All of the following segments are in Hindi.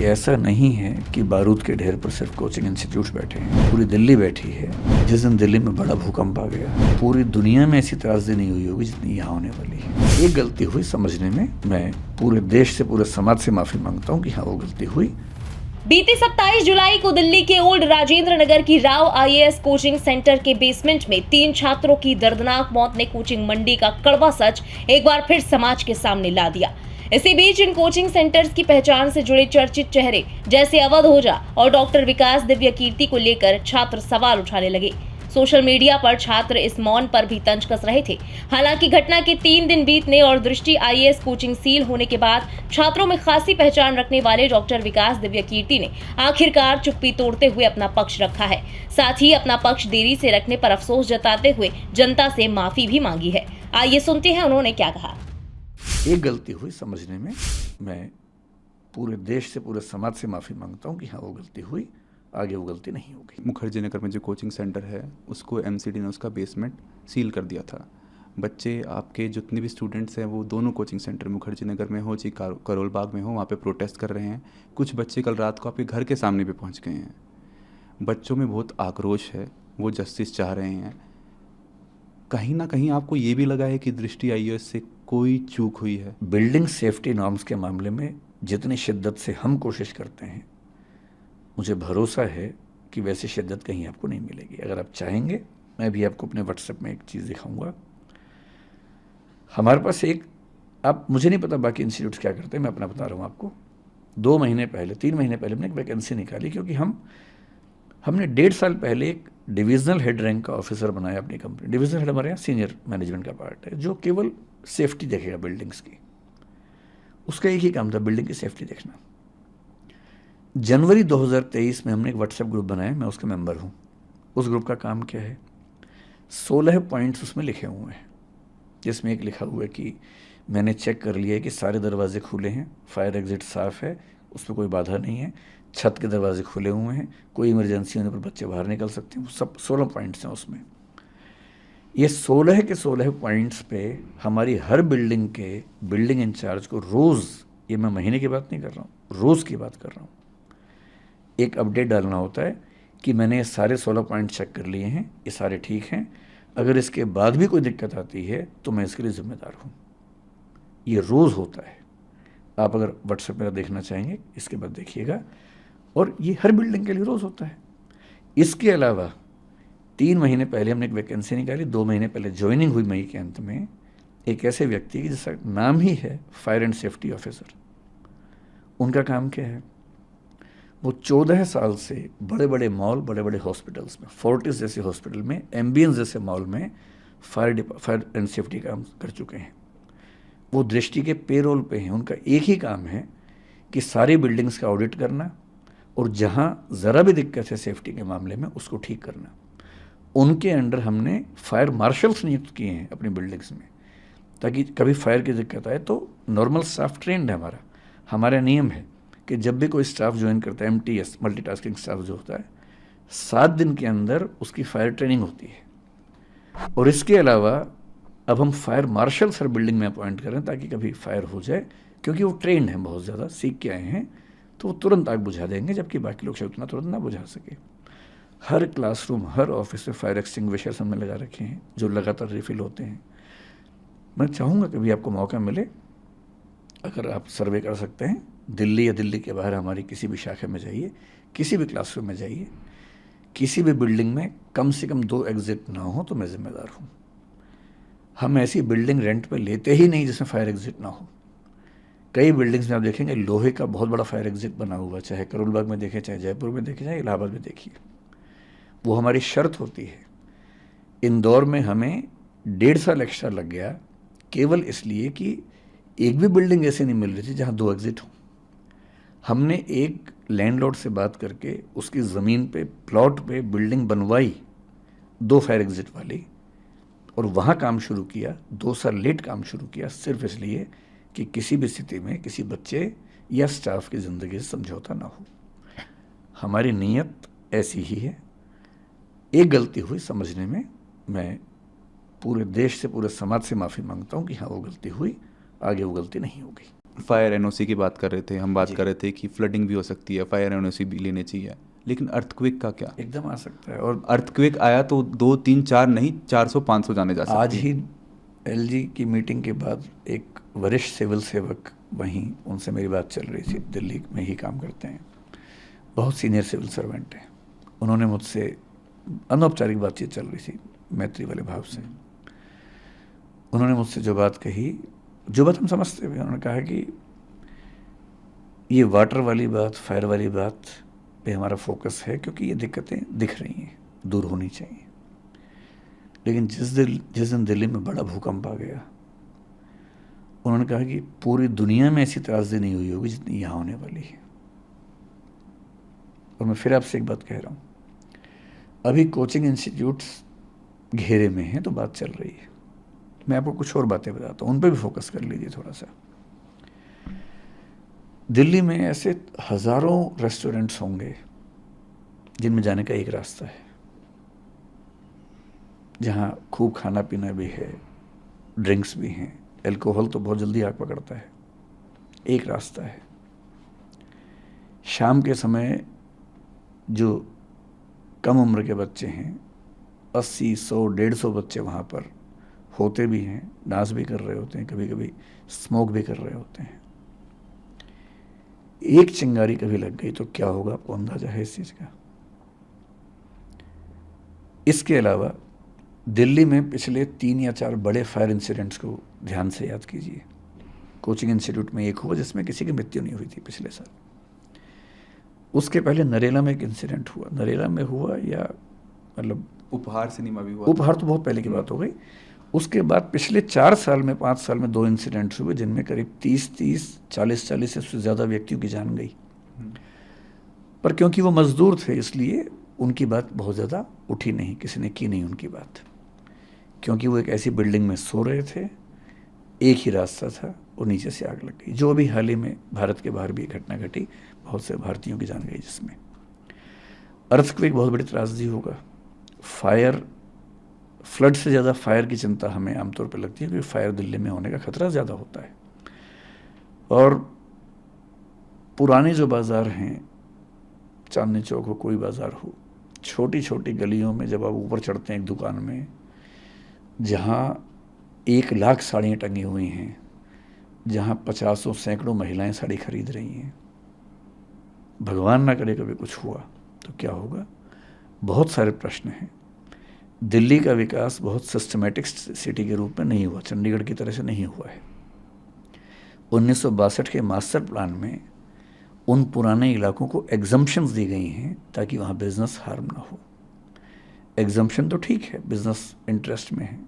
कि ऐसा नहीं है कि बारूद के ढेर पर सिर्फ कोचिंग इंस्टीट्यूट्स बैठे हैं, पूरी दिल्ली बैठी है। जिस दिन दिल्ली में बड़ा भूकंप आ गया, पूरी दुनिया में ऐसी त्रासदी नहीं हुई होगी जितनी यहाँ होने वाली है। एक गलती हुई समझने में, मैं पूरे देश से, पूरे समाज से माफी मांगता हूँ कि हाँ वो गलती हुई। बीती 27 जुलाई को दिल्ली के ओल्ड राजेंद्र नगर की राव आईएएस कोचिंग सेंटर के बेसमेंट में 3 छात्रों की दर्दनाक मौत ने कोचिंग मंडी का कड़वा सच एक बार फिर समाज के सामने ला दिया। इसी बीच इन कोचिंग सेंटर्स की पहचान से जुड़े चर्चित चेहरे जैसे अवध ओझा और डॉक्टर विकास दिव्य कीर्ति को लेकर छात्र सवाल उठाने लगे। सोशल मीडिया पर छात्र इस मौन पर भी तंज कस रहे थे। हालांकि घटना के 3 दिन बीतने और दृष्टि आईएएस कोचिंग सील होने के बाद छात्रों में खासी पहचान रखने वाले डॉक्टर विकास दिव्य कीर्ति ने आखिरकार चुप्पी तोड़ते हुए अपना पक्ष रखा है। साथ ही अपना पक्ष देरी से रखने पर अफसोस जताते हुए जनता से माफी भी मांगी है। आइए सुनते हैं उन्होंने क्या कहा। एक गलती हुई समझने में, मैं पूरे देश से, पूरे समाज से माफी मांगता हूँ कि हाँ वो गलती हुई, आगे वो गलती नहीं होगी। मुखर्जी नगर में जो कोचिंग सेंटर है उसको एमसीडी ने उसका बेसमेंट सील कर दिया था। बच्चे आपके जितने भी स्टूडेंट्स हैं वो दोनों कोचिंग सेंटर मुखर्जी नगर में हो चाहे करोल बाग में हो, वहाँ पे प्रोटेस्ट कर रहे हैं। कुछ बच्चे कल रात को आपके घर के सामने भी पहुँच गए हैं। बच्चों में बहुत आक्रोश है, वो जस्टिस चाह रहे हैं। कहीं ना कहीं आपको ये भी लगा है कि दृष्टि आईएएस से कोई चूक हुई है। बिल्डिंग सेफ्टी नॉर्म्स के मामले में जितनी शिद्दत से हम कोशिश करते हैं, मुझे भरोसा है कि वैसी शिद्दत कहीं आपको नहीं मिलेगी। अगर आप चाहेंगे, मैं भी आपको अपने व्हाट्सएप में एक चीज़ दिखाऊंगा। हमारे पास एक, आप, मुझे नहीं पता बाकी इंस्टीट्यूट्स क्या करते हैं, मैं अपना बता रहा हूँ आपको। 2 महीने पहले, 3 महीने पहले हमने एक वैकेंसी निकाली, क्योंकि हमने 1.5 साल पहले एक डिविजनल हेड रैंक का ऑफिसर बनाया अपनी कंपनी। डिविजनल हेड हमारे यहाँ सीनियर मैनेजमेंट का पार्ट है, जो केवल सेफ्टी देखेगा बिल्डिंग्स की। उसका एक ही काम था, बिल्डिंग की सेफ्टी देखना। जनवरी 2023 में हमने एक व्हाट्सएप ग्रुप बनाया, मैं उसका मेंबर हूँ। उस ग्रुप का काम क्या है, 16 पॉइंट्स उसमें लिखे हुए हैं, जिसमें एक लिखा हुआ है कि मैंने चेक कर लिया है कि सारे दरवाजे खुले हैं, फायर एग्जिट साफ है, उसमें कोई बाधा नहीं है, छत के दरवाजे खुले हुए हैं, कोई इमरजेंसी होने पर बच्चे बाहर निकल सकते हैं। सब 16 पॉइंट्स हैं उसमें। ये 16 के 16 पॉइंट्स पे हमारी हर बिल्डिंग के बिल्डिंग इंचार्ज को रोज़, ये मैं महीने की बात नहीं कर रहा हूँ, रोज़ की बात कर रहा हूँ, एक अपडेट डालना होता है कि मैंने ये सारे 16 पॉइंट चेक कर लिए हैं, ये सारे ठीक हैं, अगर इसके बाद भी कोई दिक्कत आती है तो मैं इसके लिए ज़िम्मेदार हूँ। ये रोज़ होता है। आप अगर व्हाट्सएप मेरा देखना चाहेंगे, इसके बाद देखिएगा। और ये हर बिल्डिंग के लिए रोज़ होता है। इसके अलावा 3 महीने पहले हमने एक वैकेंसी निकाली, 2 महीने पहले ज्वाइनिंग हुई मई के अंत में, एक ऐसे व्यक्ति की जिसका नाम ही है फायर एंड सेफ्टी ऑफिसर। उनका काम क्या है, वो 14 साल से बड़े बड़े मॉल, बड़े बड़े हॉस्पिटल्स में, फोर्टिस जैसे हॉस्पिटल में, एम्बियंस जैसे मॉल में फायर एंड सेफ्टी काम कर चुके हैं। वो दृष्टि के पेरोल पे हैं। उनका एक ही काम है कि सारी बिल्डिंग्स का ऑडिट करना और जहाँ ज़रा भी दिक्कत है सेफ्टी के मामले में उसको ठीक करना। उनके अंडर हमने फायर मार्शल्स नियुक्त किए हैं अपनी बिल्डिंग्स में, ताकि कभी फायर की दिक्कत आए तो नॉर्मल स्टाफ ट्रेंड है। हमारा नियम है कि जब भी कोई स्टाफ ज्वाइन करता है, MTS मल्टीटास्किंग स्टाफ जो होता है, 7 दिन के अंदर उसकी फायर ट्रेनिंग होती है। और इसके अलावा अब हम फायर मार्शल्स हर बिल्डिंग में अपॉइंट करें, ताकि कभी फायर हो जाए, क्योंकि वो ट्रेंड हैं, बहुत ज़्यादा सीख के आए हैं, तो वो तुरंत आग बुझा देंगे, जबकि बाकी लोग शायद उतना तुरंत ना बुझा सके। हर क्लासरूम, हर ऑफिस में फायर एक्सटिंग्विशर्स हमने लगा रखे हैं, जो लगातार रिफिल होते हैं। मैं चाहूँगा कभी आपको मौका मिले, अगर आप सर्वे कर सकते हैं, दिल्ली या दिल्ली के बाहर हमारी किसी भी शाखा में जाइए, किसी भी क्लासरूम में जाइए, किसी भी बिल्डिंग में कम से कम 2 एग्जिट ना हो तो मैं जिम्मेदार हूँ। हम ऐसी बिल्डिंग रेंट पे लेते ही नहीं जिसमें फायर एग्जिट ना हो। कई बिल्डिंग्स में आप देखेंगे लोहे का बहुत बड़ा फायर एग्जिट बना हुआ, चाहे करोल बाग में देखें, चाहे जयपुर में देखें, चाहे इलाहाबाद में देखिए। वो हमारी शर्त होती है। इंदौर में हमें 1.5 साल एक्स्ट्रा लग गया, केवल इसलिए कि एक भी बिल्डिंग ऐसी नहीं मिल रही थी जहाँ 2 एग्जिट हो। हमने एक लैंडलॉर्ड से बात करके उसकी ज़मीन पे, प्लॉट पे बिल्डिंग बनवाई 2 फायर एग्जिट वाली, और वहाँ काम शुरू किया। 2 साल लेट काम शुरू किया, सिर्फ इसलिए कि किसी भी स्थिति में किसी बच्चे या स्टाफ की ज़िंदगी से समझौता ना हो। हमारी नीयत ऐसी ही है। एक गलती हुई समझने में, मैं पूरे देश से, पूरे समाज से माफ़ी मांगता हूँ कि हाँ वो गलती हुई, आगे वो गलती नहीं होगी। फायर एनओसी की बात कर रहे थे, हम बात कर रहे थे कि फ्लडिंग भी हो सकती है, फायर एनओसी भी लेने चाहिए, लेकिन अर्थक्वेक का क्या? एकदम आ सकता है। और अर्थक्वेक आया तो 2 3 4 नहीं 400-500 जाने जा सकती आज है। ही एलजी की मीटिंग के बाद एक वरिष्ठ सिविल सेवक वहीं, उनसे मेरी बात चल रही थी, दिल्ली में ही काम करते हैं, बहुत सीनियर सिविल सर्वेंट हैं। उन्होंने मुझसे अनौपचारिक बातचीत चल रही थी मैत्री वाले भाव से, उन्होंने मुझसे जो बात कही, जो बात हम समझते हुए, उन्होंने कहा कि ये वाटर वाली बात, फायर वाली बात पे हमारा फोकस है क्योंकि ये दिक्कतें दिख रही हैं, दूर होनी चाहिए। लेकिन जिस दिन दिल्ली में बड़ा भूकंप आ गया, उन्होंने कहा कि पूरी दुनिया में ऐसी त्रासदी नहीं हुई होगी जितनी यहाँ होने वाली है। और मैं फिर आपसे एक बात कह रहा हूँ, अभी कोचिंग इंस्टीट्यूट्स घेरे में हैं तो बात चल रही है। मैं आपको कुछ और बातें बताता हूँ, उन पर भी फोकस कर लीजिए थोड़ा सा। दिल्ली में ऐसे हज़ारों रेस्टोरेंट्स होंगे जिनमें जाने का एक रास्ता है, जहाँ खूब खाना पीना भी है, ड्रिंक्स भी हैं, अल्कोहल तो बहुत जल्दी आग पकड़ता है, एक रास्ता है। शाम के समय जो कम उम्र के बच्चे हैं, 80, 100, 150 बच्चे वहाँ पर होते भी हैं, डांस भी कर रहे होते हैं, कभी कभी स्मोक भी कर रहे होते हैं। एक चिंगारी कभी लग गई तो क्या होगा, आपको अंदाजा है इस चीज़ का? इसके अलावा दिल्ली में पिछले 3 या 4 बड़े फायर इंसिडेंट्स को ध्यान से याद कीजिए। कोचिंग इंस्टीट्यूट में एक हुआ जिसमें किसी की मृत्यु नहीं हुई थी पिछले साल। उसके पहले नरेला में एक इंसिडेंट हुआ, नरेला में हुआ या मतलब उपहार सिनेमा भी हुआ। उपहार तो बहुत पहले की बात हो गई। उसके बाद पिछले 4 साल में, 5 साल में 2 इंसिडेंट्स हुए जिनमें करीब 30, 40 से ज़्यादा व्यक्तियों की जान गई। पर क्योंकि वो मजदूर थे इसलिए उनकी बात बहुत ज़्यादा उठी नहीं, किसी ने की नहीं उनकी बात, क्योंकि वो एक ऐसी बिल्डिंग में सो रहे थे, एक ही रास्ता था, वो नीचे से आग लग गई। जो अभी हाल ही में भारत के बाहर भी एक घटना घटी, बहुत से भारतीयों की जान गई जिसमें। अर्थक्वेक बहुत बड़ी त्रासदी होगा। फायर, फ्लड से ज़्यादा फायर की चिंता हमें आमतौर पर लगती है क्योंकि फायर दिल्ली में होने का खतरा ज़्यादा होता है। और पुराने जो बाज़ार हैं, चांदनी चौक हो, कोई बाज़ार हो, छोटी छोटी गलियों में जब आप ऊपर चढ़ते हैं एक दुकान में जहाँ 1 लाख साड़ियाँ टंगी हुई हैं, जहाँ 50 सैकड़ों महिलाएं साड़ी खरीद रही हैं, भगवान ना करे कभी कुछ हुआ तो क्या होगा? बहुत सारे प्रश्न हैं। दिल्ली का विकास बहुत सिस्टमेटिक सिटी के रूप में नहीं हुआ, चंडीगढ़ की तरह से नहीं हुआ है। 1962 के मास्टर प्लान में उन पुराने इलाकों को एग्जम्पशंस दी गई हैं ताकि वहाँ बिजनेस हार्म ना हो। एग्जम्पशन तो ठीक है, बिजनेस इंटरेस्ट में है,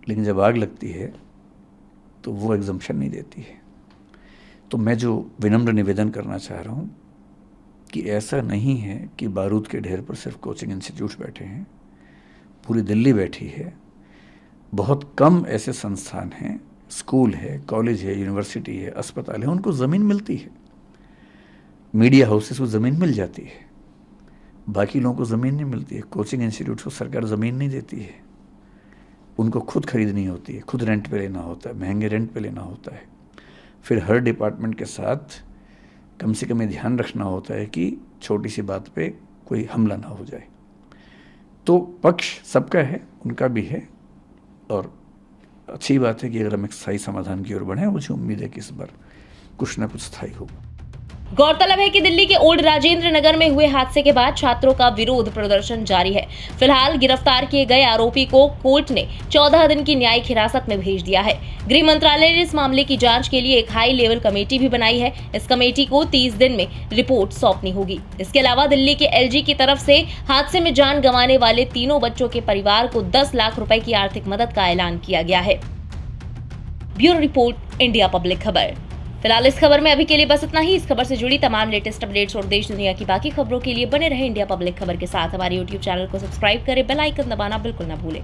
लेकिन जब आग लगती है तो वो एग्जम्पशन नहीं देती है। तो मैं जो विनम्र निवेदन करना चाह रहा हूँ कि ऐसा नहीं है कि बारूद के ढेर पर सिर्फ कोचिंग इंस्टीट्यूट्स बैठे हैं, पूरी दिल्ली बैठी है। बहुत कम ऐसे संस्थान हैं, स्कूल है, कॉलेज है, यूनिवर्सिटी है, अस्पताल है, उनको ज़मीन मिलती है। मीडिया हाउसेस को ज़मीन मिल जाती है, बाकी लोगों को ज़मीन नहीं मिलती है। कोचिंग इंस्टीट्यूट्स को सरकार ज़मीन नहीं देती है, उनको खुद खरीदनी होती है, खुद रेंट पे लेना होता है, महंगे रेंट पे लेना होता है। फिर हर डिपार्टमेंट के साथ कम से कम ये ध्यान रखना होता है कि छोटी सी बात पे कोई हमला ना हो जाए। तो पक्ष सबका है, उनका भी है, और अच्छी बात है कि अगर हम एक स्थायी समाधान की ओर बढ़ें, मुझे उम्मीद है कि इस बार कुछ ना कुछ स्थायी होगा। गौरतलब है कि दिल्ली के ओल्ड राजेंद्र नगर में हुए हादसे के बाद छात्रों का विरोध प्रदर्शन जारी है। फिलहाल गिरफ्तार किए गए आरोपी को कोर्ट ने 14 दिन की न्यायिक हिरासत में भेज दिया है। गृह मंत्रालय ने इस मामले की जांच के लिए एक हाई लेवल कमेटी भी बनाई है। इस कमेटी को 30 दिन में रिपोर्ट सौंपनी होगी। इसके अलावा दिल्ली के एलजी की तरफ से हादसे में जान गंवाने वाले तीनों बच्चों के परिवार को 10 लाख रुपए की आर्थिक मदद का ऐलान किया गया है। ब्यूरो रिपोर्ट, इंडिया पब्लिक खबर। फिलहाल इस खबर में अभी के लिए बस इतना ही। इस खबर से जुड़ी तमाम लेटेस्ट अपडेट्स और देश दुनिया की बाकी खबरों के लिए बने रहे इंडिया पब्लिक खबर के साथ। हमारे YouTube चैनल को सब्सक्राइब करें, बेल आइकन दबाना बिल्कुल न भूलें।